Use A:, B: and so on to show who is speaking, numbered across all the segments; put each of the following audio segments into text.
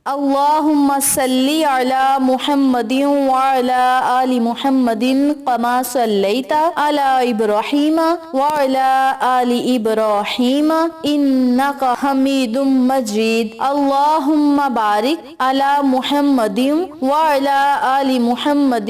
A: اللہم صلی علی محمد وعلی آل محمد کما صلیت علی ابراہیم وعلی آل ابراہیم انک حمید مجید اللہم بارک علی محمد وعلی آل محمد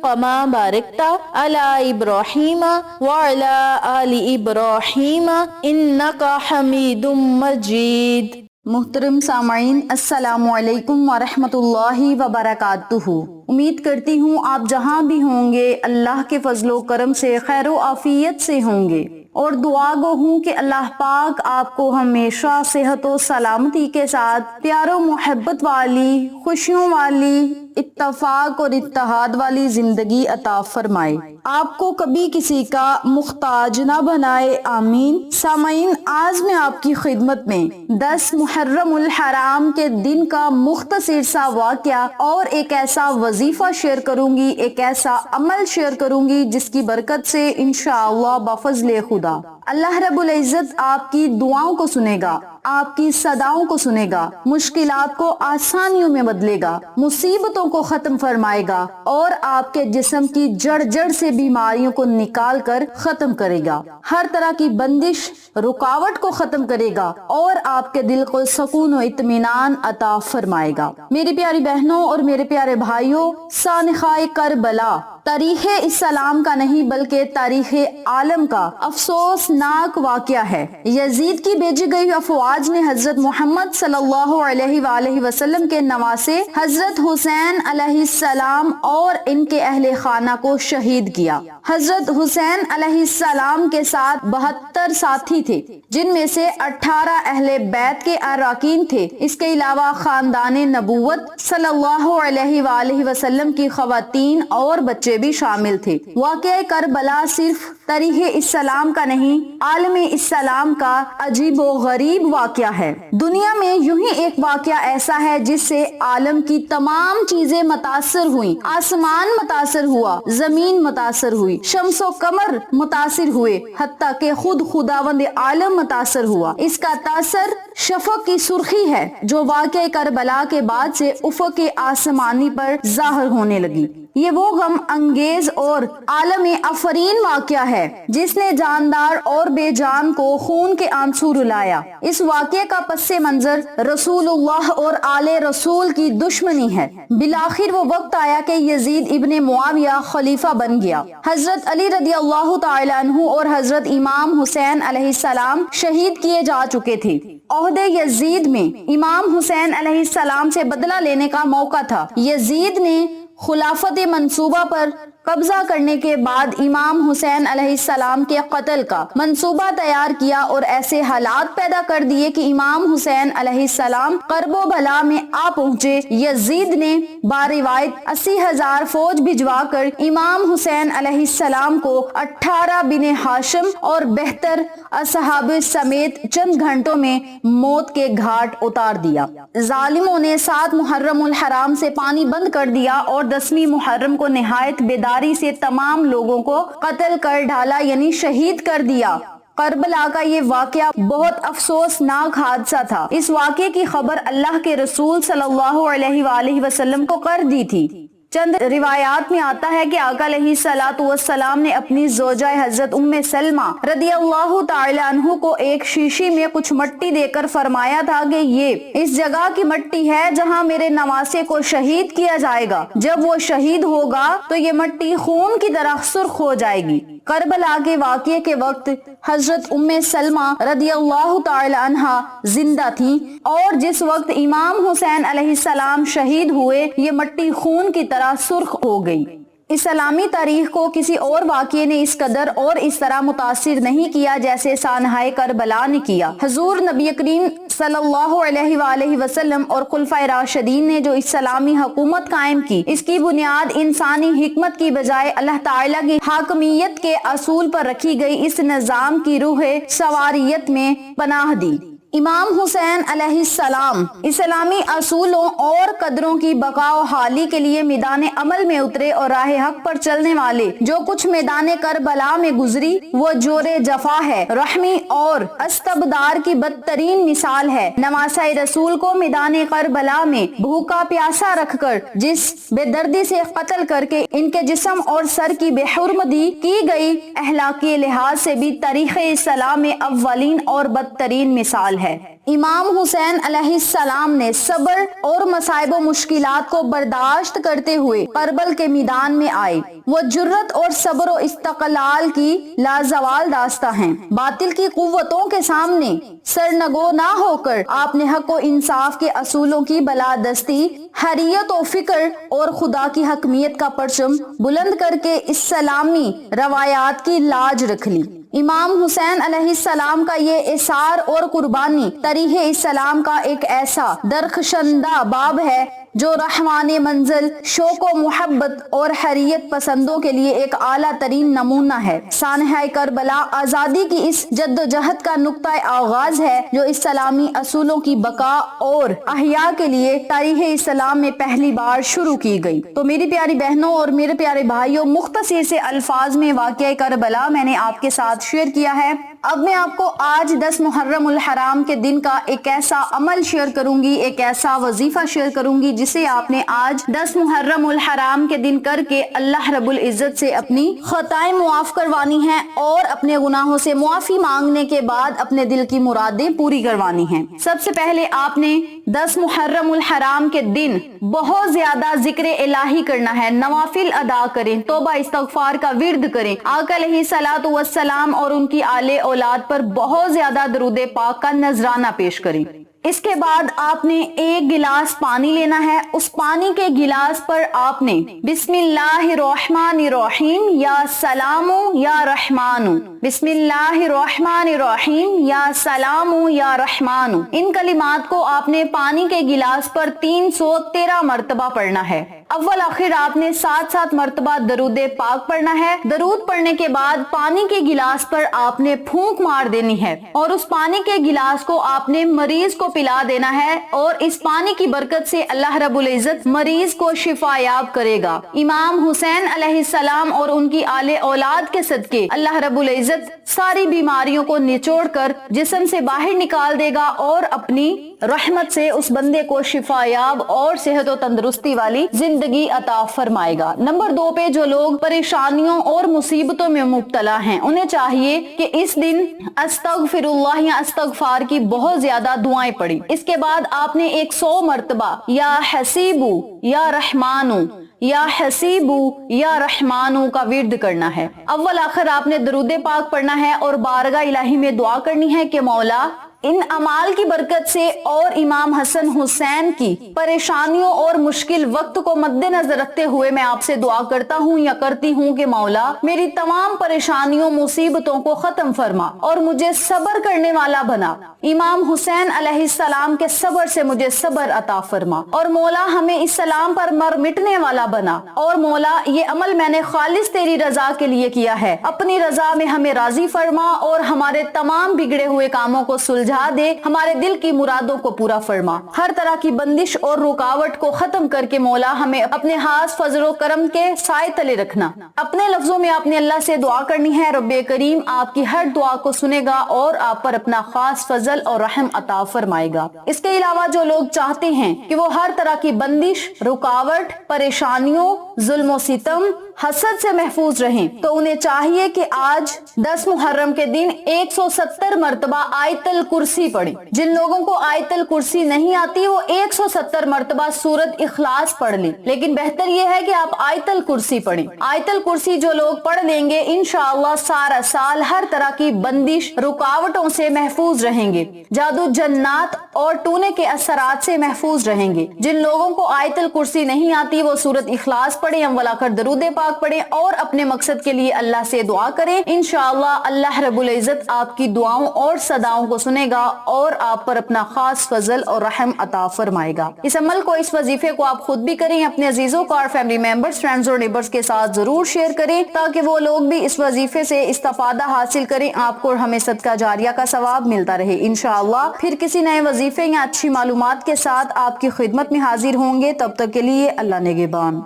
A: کما بارکت علی ابراہیم وعلی آل ابراہیم انک حمید مجید۔ محترم سامعین، السلام علیکم ورحمۃ اللہ وبرکاتہ۔ امید کرتی ہوں آپ جہاں بھی ہوں گے اللہ کے فضل و کرم سے خیر و عافیت سے ہوں گے، اور دعا گو ہوں کہ اللہ پاک آپ کو ہمیشہ صحت و سلامتی کے ساتھ پیار و محبت والی، خوشیوں والی، اتفاق اور اتحاد والی زندگی عطا فرمائے، آپ کو کبھی کسی کا محتاج نہ بنائے، آمین۔ سامعین، آج میں آپ کی خدمت میں 10 محرم الحرام کے دن کا مختصر سا واقعہ اور ایک ایسا وظیفہ شیئر کروں گی، ایک ایسا عمل شیئر کروں گی جس کی برکت سے انشاءاللہ بفضل خدا اللہ رب العزت آپ کی دعاؤں کو سنے گا، آپ کی صداؤں کو سنے گا، مشکلات کو آسانیوں میں بدلے گا، مصیبتوں کو ختم فرمائے گا، اور آپ کے جسم کی جڑ جڑ سے بیماریوں کو نکال کر ختم کرے گا، ہر طرح کی بندش رکاوٹ کو ختم کرے گا، اور آپ کے دل کو سکون و اطمینان عطا فرمائے گا۔ میری پیاری بہنوں اور میرے پیارے بھائیوں، سانحہ کربلا تاریخ اسلام کا نہیں بلکہ تاریخ عالم کا افسوسناک واقعہ ہے۔ یزید کی بھیجی گئی افواج نے حضرت محمد صلی اللہ علیہ وآلہ وسلم کے نواسے حضرت حسین علیہ السلام اور ان کے اہل خانہ کو شہید کیا۔ حضرت حسین علیہ السلام کے ساتھ 72 ساتھی تھے، جن میں سے 18 اہل بیت کے اراکین تھے۔ اس کے علاوہ خاندان نبوت صلی اللہ علیہ وآلہ وسلم کی خواتین اور بچے بھی شامل تھے۔ واقعہ کربلا صرف تاریخ اسلام کا نہیں، عالم اسلام کا عجیب و غریب واقعہ ہے۔ دنیا میں یوں ہی ایک واقعہ ایسا ہے جس سے عالم کی تمام چیزیں متاثر ہوئیں، آسمان متاثر ہوا، زمین متاثر ہوئی، شمس و قمر متاثر ہوئے، حتیٰ کہ خود خداوند عالم متاثر ہوا۔ اس کا تاثر شفق کی سرخی ہے جو واقعہ کربلا کے بعد سے افق آسمانی پر ظاہر ہونے لگی۔ یہ وہ غم انگیز اور عالم افرین واقعہ ہے جس نے جاندار اور بے جان کو خون کے آنسو رلایا۔ اس واقعے کا پس منظر رسول اللہ اور آل رسول کی دشمنی ہے۔ بالآخر وہ وقت آیا کہ یزید ابن معاویہ خلیفہ بن گیا۔ حضرت علی رضی اللہ تعالی عنہ اور حضرت امام حسین علیہ السلام شہید کیے جا چکے تھے۔ عہد یزید میں امام حسین علیہ السلام سے بدلہ لینے کا موقع تھا۔ یزید نے خلافت منصوبہ پر قبضہ کرنے کے بعد امام حسین علیہ السلام کے قتل کا منصوبہ تیار کیا اور ایسے حالات پیدا کر دیے کہ امام حسین علیہ السلام کرب و بلا میں آ پہنچے۔ یزید نے باروایت 80,000 فوج بھجوا کر امام حسین علیہ السلام کو 18 بن ہاشم اور بہتر اصحاب سمیت چند گھنٹوں میں موت کے گھاٹ اتار دیا۔ ظالموں نے 7 محرم الحرام سے پانی بند کر دیا اور 10ویں محرم کو نہایت بیداری سے تمام لوگوں کو قتل کر ڈالا، یعنی شہید کر دیا۔ کربلا کا یہ واقعہ بہت افسوسناک حادثہ تھا۔ اس واقعے کی خبر اللہ کے رسول صلی اللہ علیہ وآلہ وسلم کو کر دی تھی۔ چند روایات میں آتا ہے کہ آقا علیہ الصلوۃ والسلام نے اپنی زوجہ حضرت ام سلمہ رضی اللہ تعالی عنہ کو ایک شیشی میں کچھ مٹی دے کر فرمایا تھا کہ یہ اس جگہ کی مٹی ہے جہاں میرے نواسے کو شہید کیا جائے گا، جب وہ شہید ہوگا تو یہ مٹی خون کی طرح سرخ ہو جائے گی۔ کربلا کے واقعے کے وقت حضرت ام سلمہ رضی اللہ تعالی عنہا زندہ تھی، اور جس وقت امام حسین علیہ السلام شہید ہوئے یہ مٹی خون کی طرح سرخ ہو گئی۔ اسلامی تاریخ کو کسی اور واقعے نے اس قدر اور اس طرح متاثر نہیں کیا جیسے سانحہ کربلا نے کیا۔ حضور نبی کریم صلی اللہ علیہ وآلہ وسلم اور خلفائے راشدین نے جو اسلامی حکومت قائم کی، اس کی بنیاد انسانی حکمت کی بجائے اللہ تعالیٰ کی حاکمیت کے اصول پر رکھی گئی۔ اس نظام کی روح سواریت میں پناہ دی۔ امام حسین علیہ السلام اسلامی اصولوں اور قدروں کی بقا و حالی کے لیے میدان عمل میں اترے اور راہ حق پر چلنے والے جو کچھ میدان کربلا میں گزری وہ جور جفا ہے، رحمی اور استبدار کی بدترین مثال ہے۔ نواسۂ رسول کو میدان کربلا میں بھوکا پیاسا رکھ کر جس بے دردی سے قتل کر کے ان کے جسم اور سر کی بے حرمتی کی گئی، اخلاقی لحاظ سے بھی تاریخ اسلام میں اولین اور بدترین مثال ہے۔ امام حسین علیہ السلام نے صبر اور مصائب و مشکلات کو برداشت کرتے ہوئے کربل کے میدان میں آئے۔ وہ جرت اور صبر و استقلال کی لازوال داستہ ہیں۔ باطل کی قوتوں کے سامنے سرنگو نہ ہو کر آپ نے حق و انصاف کے اصولوں کی بالادستی، حریت و فکر اور خدا کی حکمیت کا پرچم بلند کر کے اسلامی روایات کی لاج رکھ لی۔ امام حسین علیہ السلام کا یہ اثار اور قربانی تاریخ اسلام کا ایک ایسا درخشندہ باب ہے جو رحمان منزل، شوق و محبت اور حریت پسندوں کے لیے ایک اعلیٰ ترین نمونہ ہے۔ سانحہ کربلا آزادی کی اس جد و جہد کا نقطۂ آغاز ہے جو اسلامی اصولوں کی بقا اور احیاء کے لیے تاریخ اسلام میں پہلی بار شروع کی گئی۔ تو میری پیاری بہنوں اور میرے پیارے بھائیوں، مختصر سے الفاظ میں واقعہ کربلا میں نے آپ کے ساتھ شیئر کیا ہے۔ اب میں آپ کو آج 10 محرم الحرام کے دن کا ایک ایسا عمل شیئر کروں گی، ایک ایسا وظیفہ شیئر کروں گی جسے آپ نے آج 10 محرم الحرام کے دن کر کے اللہ رب العزت سے اپنی خطائیں معاف کروانی ہیں اور اپنے گناہوں سے معافی مانگنے کے بعد اپنے دل کی مرادیں پوری کروانی ہیں۔ سب سے پہلے آپ نے 10 محرم الحرام کے دن بہت زیادہ ذکر الہی کرنا ہے، نوافل ادا کریں، توبہ استغفار کا ورد کریں، آقا علیہ الصلوۃ والسلام اور ان کی آل اولاد پر بہت زیادہ درود پاک کا نذرانہ پیش کریں۔ اس کے بعد آپ نے ایک گلاس پانی لینا ہے۔ اس پانی کے گلاس پر آپ نے بسم اللہ الرحمن الرحیم یا سلام یا رحمان، بسم اللہ الرحمن الرحیم یا سلام یا رحمان، ان کلمات کو آپ نے پانی کے گلاس پر 313 مرتبہ پڑھنا ہے۔ اول آخر آپ نے 7 مرتبہ درود پاک پڑھنا ہے۔ درود پڑھنے کے بعد پانی کے گلاس پر آپ نے پھونک مار دینی ہے اور اس پانی کے گلاس کو آپ نے مریض کو پلا دینا ہے اور اس پانی کی برکت سے اللہ رب العزت مریض کو شفا یاب کرے گا۔ امام حسین علیہ السلام اور ان کی آل اولاد کے صدقے اللہ رب العزت ساری بیماریوں کو نچوڑ کر جسم سے باہر نکال دے گا اور اپنی رحمت سے اس بندے کو شفا یاب اور صحت و تندرستی والی زندگی عطا فرمائے گا۔ نمبر 2 پہ جو لوگ پریشانیوں اور مصیبتوں میں مبتلا ہیں انہیں چاہیے کہ اس دن استغفر اللہ یا استغفار کی بہت زیادہ دعائیں پڑھی۔ اس کے بعد آپ نے 100 مرتبہ یا حسیبو یا رحمانو یا حسیبو یا رحمانو کا ورد کرنا ہے۔ اول آخر آپ نے درود پاک پڑھنا ہے اور بارگاہ الہی میں دعا کرنی ہے کہ مولا ان اعمال کی برکت سے اور امام حسن حسین کی پریشانیوں اور مشکل وقت کو مد نظر رکھتے ہوئے میں آپ سے دعا کرتا ہوں یا کرتی ہوں کہ مولا میری تمام پریشانیوں مصیبتوں کو ختم فرما اور مجھے صبر کرنے والا بنا۔ امام حسین علیہ السلام کے صبر سے مجھے صبر عطا فرما اور مولا ہمیں اسلام پر مر مٹنے والا بنا، اور مولا یہ عمل میں نے خالص تیری رضا کے لیے کیا ہے، اپنی رضا میں ہمیں راضی فرما اور ہمارے تمام بگڑے ہوئے کاموں کو سلجھا دے، ہمارے دل کی مرادوں کو پورا فرما، ہر طرح کی بندش اور رکاوٹ کو ختم کر کے مولا ہمیں اپنے ہاتھ فضل و کرم کے سائے تلے رکھنا۔ اپنے لفظوں میں آپ نے اللہ سے دعا کرنی ہے، رب کریم آپ کی ہر دعا کو سنے گا اور آپ پر اپنا خاص فضل اور رحم عطا فرمائے گا۔ اس کے علاوہ جو لوگ چاہتے ہیں کہ وہ ہر طرح کی بندش، رکاوٹ، پریشانیوں، ظلم و ستم، حسد سے محفوظ رہیں تو انہیں چاہیے کہ آج 10 محرم کے دن 170 مرتبہ آیت الکرسی پڑھیں۔ جن لوگوں کو آیت الکرسی نہیں آتی وہ 170 مرتبہ سورت اخلاص پڑھ لیں، لیکن بہتر یہ ہے کہ آپ آیت الکرسی پڑھیں۔ آیت الکرسی جو لوگ پڑھ لیں گے انشاءاللہ سارا سال ہر طرح کی بندش، رکاوٹوں سے محفوظ رہیں گے، جادو، جنات اور ٹونے کے اثرات سے محفوظ رہیں گے۔ جن لوگوں کو آیت الکرسی نہیں آتی وہ سورت اخلاص پڑھیں، اول آخر درود پاک پاک پڑھیں اور اپنے مقصد کے لیے اللہ سے دعا کریں. انشاءاللہ اللہ رب العزت آپ کی دعاؤں اور صداؤں کو سنے گا اور آپ پر اپنا خاص فضل اور رحم عطا فرمائے گا. اس عمل کو، اس وظیفے کو آپ خود بھی کریں، اپنے عزیزوں کو اور فیملی ممبرز، فرینڈز اور نیبرز کے ساتھ ضرور شیئر کریں تاکہ وہ لوگ بھی اس وظیفے سے استفادہ حاصل کریں. آپ کو اور ہمیں صدقہ جاریہ کا ثواب ملتا رہے. انشاءاللہ پھر کسی نئے وظیفے یا اچھی معلومات کے ساتھ آپ کی خدمت میں حاضر ہوں گے. تب تک کے لیے اللہ نگہبان.